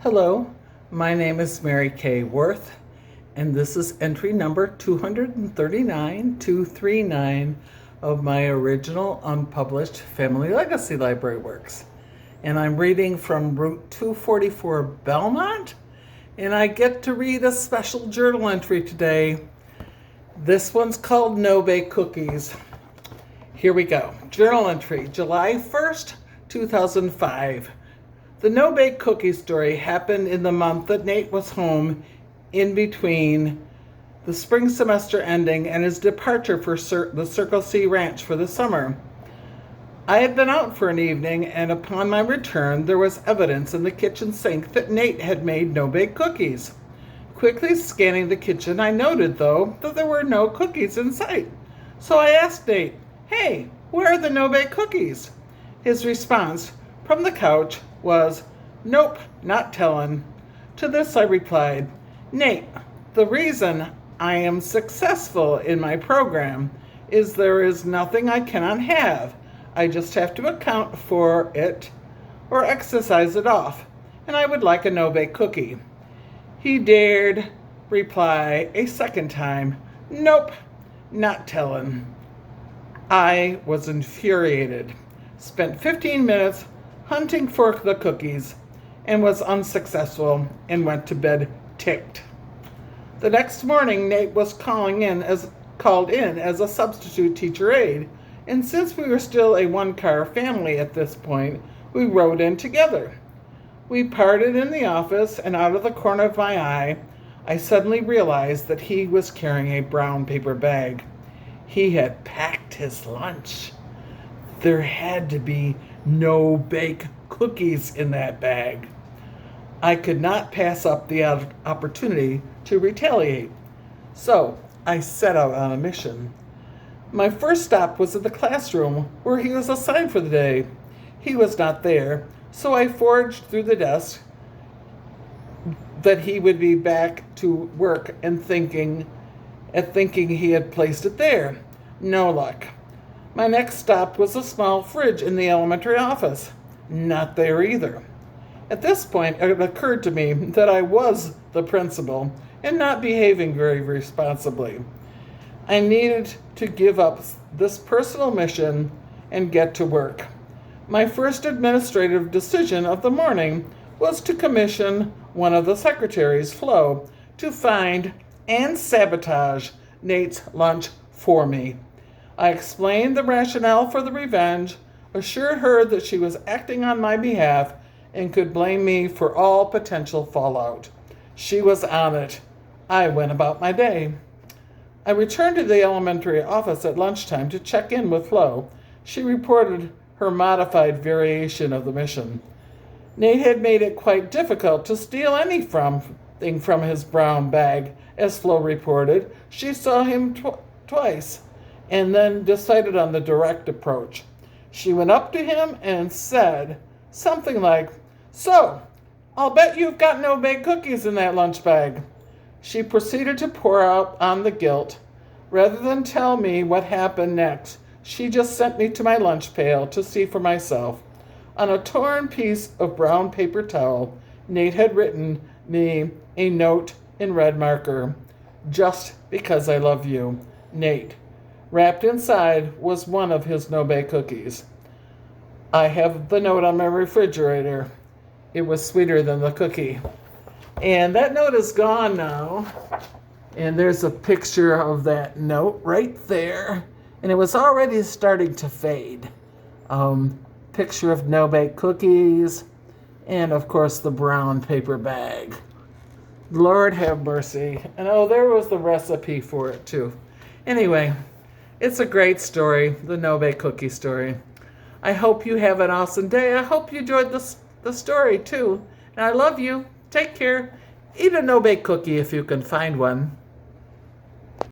Hello, my name is Mary Kay Worth, and this is entry number 239 of my original unpublished Family Legacy Library works. And I'm reading from Route 244 Belmont, and I get to read a special journal entry today. This one's called No Bake Cookies. Here we go. Journal entry, July 1st, 2005. The No Bake Cookie story happened in the month that Nate was home in between the spring semester ending and his departure for the Circle C Ranch for the summer. I had been out for an evening, and upon my return, there was evidence in the kitchen sink that Nate had made no bake cookies. Quickly scanning the kitchen, I noted, though, that there were no cookies in sight. So I asked Nate, "Hey, where are the no bake cookies?" His response from the couch was, "Nope, not tellin'." To this I replied, "Nate, the reason I am successful in my program is there is nothing I cannot have. I just have to account for it or exercise it off, and I would like a no-bake cookie." He dared reply a second time, "Nope, not tellin'." I was infuriated, spent 15 minutes hunting for the cookies, and was unsuccessful, and went to bed ticked. The next morning, Nate was called in as a substitute teacher aide, and since we were still a one-car family at this point, we rode in together. We parted in the office, and out of the corner of my eye, I suddenly realized that he was carrying a brown paper bag. He had packed his lunch. There had to be no bake cookies in that bag. I could not pass up the opportunity to retaliate, so I set out on a mission. My first stop was at the classroom where he was assigned for the day. He was not there, so I foraged through the desk that he would be back to work and thinking he had placed it there. No luck. My next stop was a small fridge in the elementary office. Not there either. At this point, it occurred to me that I was the principal and not behaving very responsibly. I needed to give up this personal mission and get to work. My first administrative decision of the morning was to commission one of the secretaries, Flo, to find and sabotage Nate's lunch for me. I explained the rationale for the revenge, assured her that she was acting on my behalf and could blame me for all potential fallout. She was on it. I went about my day. I returned to the elementary office at lunchtime to check in with Flo. She reported her modified variation of the mission. Nate had made it quite difficult to steal anything from his brown bag. As Flo reported, she saw him twice and then decided on the direct approach. She went up to him and said something like, "So, I'll bet you've got no baked cookies in that lunch bag." She proceeded to pour out on the guilt. Rather than tell me what happened next, she just sent me to my lunch pail to see for myself. On a torn piece of brown paper towel, Nate had written me a note in red marker. "Just because I love you, Nate." Wrapped inside was one of his no-bake cookies. I have the note on my refrigerator. It was sweeter than the cookie. And that note is gone now. And there's a picture of that note right there. And it was already starting to fade. Picture of no-bake cookies. And, of course, the brown paper bag. Lord have mercy. And, there was the recipe for it, too. Anyway, it's a great story, the no-bake cookie story. I hope you have an awesome day. I hope you enjoyed the story, too. And I love you. Take care. Eat a no-bake cookie if you can find one.